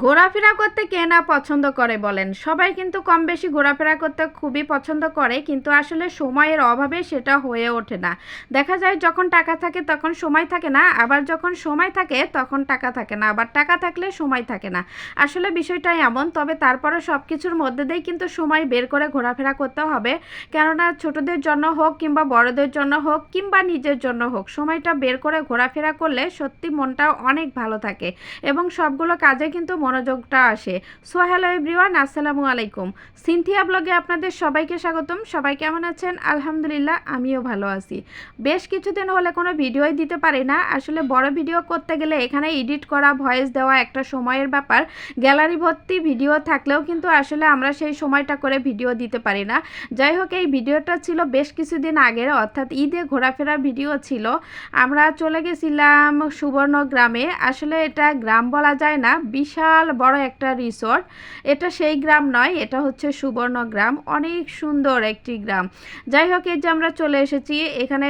ঘোরাফেরা করতে কে না পছন্দ করে বলেন? সবাই কিন্তু কম বেশি ঘোরাফেরা করতে খুবই পছন্দ করে, কিন্তু আসলে সময়ের অভাবে সেটা হয়ে ওঠে না। দেখা যায় যখন টাকা থাকে তখন সময় থাকে না, আবার যখন সময় থাকে তখন টাকা থাকে না, আবার টাকা থাকলে সময় থাকে না। আসলে বিষয়টা এমন, তবে তারপরে সব কিছুর মধ্যে দিয়েই কিন্তু সময় বের করে ঘোরাফেরা করতে হবে। কেননা ছোটদের জন্য হোক কিংবা বড়দের জন্য হোক কিংবা নিজের জন্য হোক, সময়টা বের করে ঘোরাফেরা করলে সত্যি মনটা অনেক ভালো থাকে এবং সবগুলো কাজে কিন্তু মনোযোগটা আসে। সো হ্যালো এভরিওয়ান, আসসালামু আলাইকুম। সিনথিয়া ব্লগে আপনাদের সবাইকে স্বাগতম। সবাই কেমন আছেন? আলহামদুলিল্লাহ, আমিও ভালো আছি। বেশ কিছুদিন হলে কোনো ভিডিওই দিতে পারি না। আসলে বড় ভিডিও করতে গেলে এখানে এডিট করা, ভয়েস দেওয়া একটা সময়ের ব্যাপার। গ্যালারি ভর্তি ভিডিও থাকলেও কিন্তু আসলে আমরা সেই সময়টা করে ভিডিও দিতে পারি না। যাই হোক, এই ভিডিওটা ছিল বেশ কিছুদিন আগের, অর্থাৎ ঈদে ঘোরাফেরার ভিডিও ছিল। আমরা চলে গেছিলাম সুবর্ণ গ্রামে। আসলে এটা গ্রাম বলা যায় না, বিশাল বড় একটা রিসোর্ট। এটা সেই গ্রাম নয়, এটা হচ্ছে সুবর্ণ গ্রাম, অনেক সুন্দর একটি গ্রাম। যাই হোক, এই যে আমরা চলে এসেছি এখানে,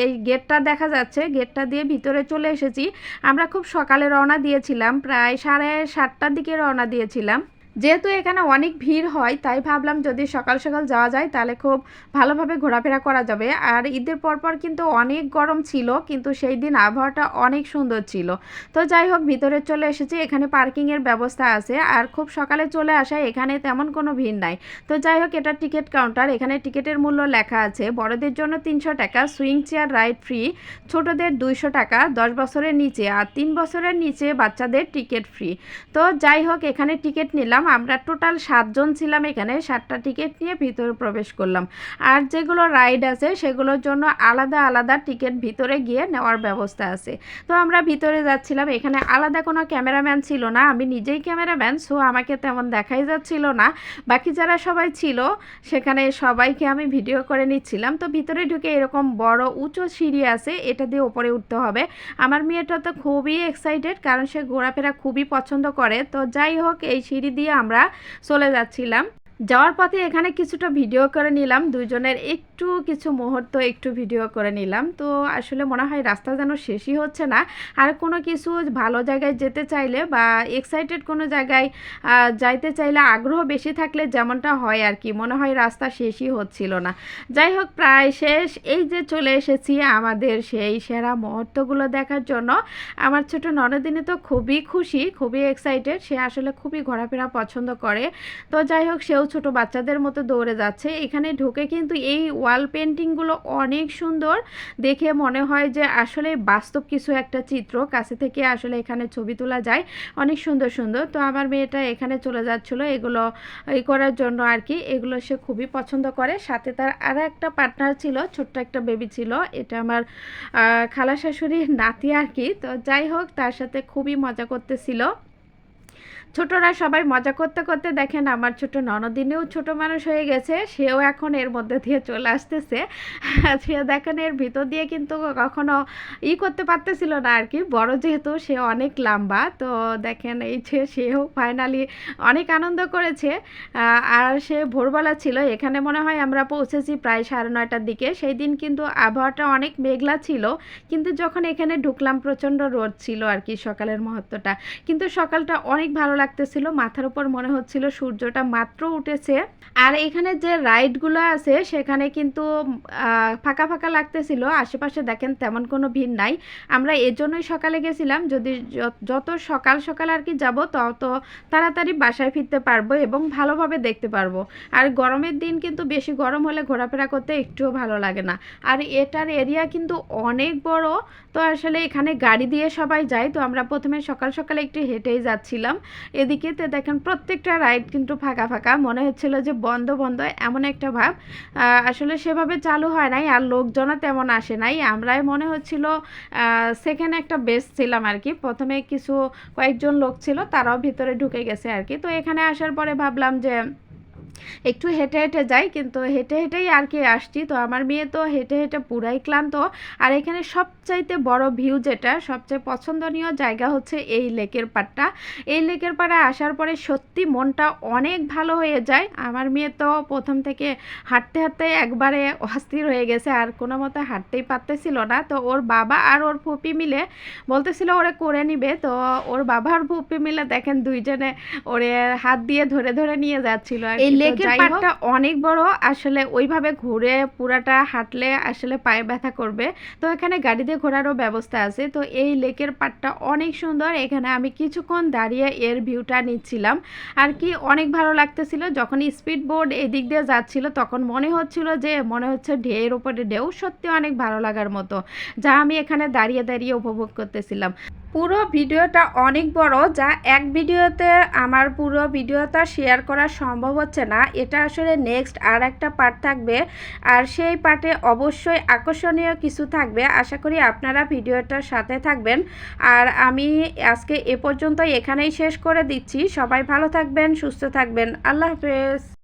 এই গেটটা দেখা যাচ্ছে, গেটটা দিয়ে ভিতরে চলে এসেছি। আমরা খুব সকালে রওনা দিয়েছিলাম, প্রায় 7:30টার দিকে রওনা দিয়েছিলাম। যেহেতু এখানে অনেক ভিড় হয় তাই ভাবলাম যদি সকাল সকাল যাওয়া যায় তাহলে খুব ভালোভাবে ঘোরাফেরা করা যাবে। আর ঈদের পরপর কিন্তু অনেক গরম ছিল, কিন্তু সেই দিন আবহাওয়াটা অনেক সুন্দর ছিল। তো যাই হোক, ভিতরে চলে এসেছি। এখানে পার্কিংয়ের ব্যবস্থা আছে, আর খুব সকালে চলে আসায় এখানে তেমন কোনো ভিড় নাই। তো যাই হোক, এটা টিকিট কাউন্টার। এখানে টিকিটের মূল্য লেখা আছে, বড়দের জন্য 300 টাকা, সুইং চেয়ার রাইড ফ্রি, ছোটদের 200 টাকা, 10 বছরের নিচে আর 3 বছরের নিচে বাচ্চাদের টিকিট ফ্রি। তো যাই হোক, এখানে টিকিট নিলাম। আমরা টোটাল 7 জন ছিলাম, এখানে 7টা টিকিট নিয়ে ভিতরে প্রবেশ করলাম। আর যেগুলো রাইড আছে সেগুলোর জন্য আলাদা আলাদা টিকিট ভিতরে গিয়ে নেওয়ার ব্যবস্থা আছে। তো আমরা ভিতরে যাচ্ছিলাম। এখানে আলাদা কোনো ক্যামেরাম্যান ছিল না, আমি নিজেই ক্যামেরাম্যান, সো আমাকে তেমন দেখাই যাচ্ছিল না। বাকি যারা সবাই ছিল সেখানে সবাইকে আমি ভিডিও করে নিচ্ছিলাম। তো ভিতরে ঢুকে এরকম বড় উঁচু সিঁড়ি আছে, এটা দিয়ে ওপরে উঠতে হবে। আমার মেয়েটা তো খুবই এক্সাইটেড, কারণ সে ঘোরাফেরা খুবই পছন্দ করে। তো যাই হোক, এই সিঁড়ি দিয়ে আমরা চলে যাচ্ছিলাম। যাওয়ার পথে এখানে কিছুটা ভিডিও করে নিলাম, দুজনের একটু কিছু মুহূর্ত একটু ভিডিও করে নিলাম। তো আসলে মনে হয় রাস্তা যেন শেষই হচ্ছে না। আর কোনো কিছু ভালো জায়গায় যেতে চাইলে বা এক্সাইটেড কোনো জায়গায় যাইতে চাইলে আগ্রহ বেশি থাকলে যেমনটা হয় আর কি, মনে হয় রাস্তা শেষই হচ্ছিল না। যাই হোক, প্রায় শেষ। এই যে চলে এসেছি আমাদের সেই সেরা মুহূর্তগুলো দেখার জন্য। আমার ছোট ননদিনী তো খুবই খুশি, খুবই এক্সাইটেড, সে আসলে খুবই ঘোরাফেরা পছন্দ করে। তো যাই হোক, সেও ছোট বাচ্চাদের মতো দৌড়ে যাচ্ছে। এখানে ঢুকে কিন্তু এই ওয়াল পেন্টিংগুলো অনেক সুন্দর, দেখে মনে হয় যে আসলে বাস্তব কিছু একটা চিত্র, কাছে থেকে আসলে এখানে ছবি তোলা যায়। অনেক সুন্দর সুন্দর। তো আমার মেয়েটা এখানে চলে যাচ্ছিলো এগুলো করার জন্য আর কি। এগুলো সে খুবই পছন্দ করে। সাথে তার আরও একটা পার্টনার ছিল, ছোট্ট একটা বেবি ছিল, এটা আমার খালা শাশুড়ির নাতি আর কি। তো যাই হোক, তার সাথে খুবই মজা করতেছিল। ছোটরা সবাই মজা করতে করতে দেখেন আমার ছোট ননদিনীও ছোট মানুষ হয়ে গেছে, সেও এখন এর মধ্যে দিয়ে চলে আসতেছে। সে দেখেন এর ভিতর দিয়ে কিন্তু কখনো করতে পারতেছিল না আর কি, বড় যেহেতু সে অনেক লম্বা। তো দেখেন এই যে সেও ফাইনালি অনেক আনন্দ করেছে। আর সে ভোরবেলা ছিল, এখানে মনে হয় আমরা পৌঁছেছি প্রায় 9:30টার দিকে। সেই দিন কিন্তু আবহাওয়াটা অনেক মেঘলা ছিল, কিন্তু যখন এখানে ঢুকলাম প্রচণ্ড রোদ ছিল আর কি সকালের মুহূর্তটা। কিন্তু সকালটা অনেক ভালো লাগতেছিল, মাথার উপর মনে হচ্ছিল সূর্যটা মাত্র উঠেছে। আর এখানে যে রাইডগুলো আছে সেখানে কিন্তু ফাঁকা ফাঁকা লাগতেছিল, আশেপাশে দেখেন তেমন কোনো ভিড় নাই। আমরা এজন্যই সকালে গেছিলাম, যদি যত সকাল সকাল আর কি যাব তত তাড়াতাড়ি বাসায় ফিরতে পারবো এবং ভালোভাবে দেখতে পারবো। আর গরমের দিন কিন্তু বেশি গরম হলে ঘোরাফেরা করতে একটুও ভালো লাগে না। আর এটার এরিয়া কিন্তু অনেক বড়। তো আসলে এখানে গাড়ি দিয়ে সবাই যায়, তো আমরা প্রথমে সকাল সকালে একটু হেঁটেই যাচ্ছিলাম এদিকে। তো দেখেন প্রত্যেকটা রাইড কিন্তু ফাঁকা ফাঁকা, মনে হচ্ছিল যে বন্ধ বন্ধ এমন একটা ভাব। আসলে সেভাবে চালু হয় নাই, আর লোকজনও তেমন আসে নাই। আমরাই মনে হচ্ছিল সেকেন্ড একটা বেস ছিলাম আর কি। প্রথমে কয়েকজন লোক ছিল, তারাও ভিতরে ঢুকে গেছে আর কি। তো এখানে আসার পরে ভাবলাম যে একটু হেঁটে হেঁটে যাই, কিন্তু হেঁটে হেঁটেই আর কি আসছি। তো আমার মেয়ে তো হেঁটে হেঁটে পুরাই ক্লান্ত। আর এখানে সবচাইতে বড় ভিউ যেটা সবচেয়ে পছন্দনীয় জায়গা হচ্ছে এই লেকের পাড়টা। এই লেকের পাড়ে আসার পরে সত্যি মনটা অনেক ভালো হয়ে যায়। আমার মেয়ে তো প্রথম থেকে হাঁটতে হাঁটতে একবারে অস্থির হয়ে গেছে, আর কোনো মতে হাঁটতেই পারতেছিল না। তো ওর বাবা আর ওর ফুপি মিলে বলতেছিল ওরে করে নিবে। তো ওর বাবা আর ফুপি মিলে দেখেন দুইজনে ওরে হাত দিয়ে ধরে ধরে নিয়ে যাচ্ছিল আর এই লেকের পাড়টা অনেক বড়। আসলে ওইভাবে ঘুরে পুরাটা হাঁটলে আসলে পায়ে ব্যথা করবে। তো এখানে গাড়ি দিয়ে ঘোরারও ব্যবস্থা আছে। তো এই লেকের পাড়টা অনেক সুন্দর। এখানে আমি কিছুক্ষণ দাঁড়িয়ে এর ভিউটা নিচ্ছিলাম আর কি অনেক ভালো লাগতেছিল। যখন স্পিড বোর্ড এদিক দিয়ে যাচ্ছিল তখন মনে হচ্ছিল যে মনে হচ্ছে ঢেউয়ের উপরে ঢেউ, সত্যি অনেক ভালো লাগার মতো, যা আমি এখানে দাঁড়িয়ে দাঁড়িয়ে উপভোগ করতেছিলাম। পুরো ভিডিওটা অনেক বড়, যা এক ভিডিওতে আমার পুরো ভিডিওটা শেয়ার করা সম্ভব হচ্ছে না। এটা আসলে নেক্সট আর একটা পার্ট থাকবে, আর সেই পার্টে অবশ্যই আকর্ষণীয় কিছু থাকবে। আশা করি আপনারা ভিডিওটার সাথে থাকবেন। আর আমি আজকে এ পর্যন্তই এখানেই শেষ করে দিচ্ছি। সবাই ভালো থাকবেন, সুস্থ থাকবেন। আল্লাহ হাফেজ।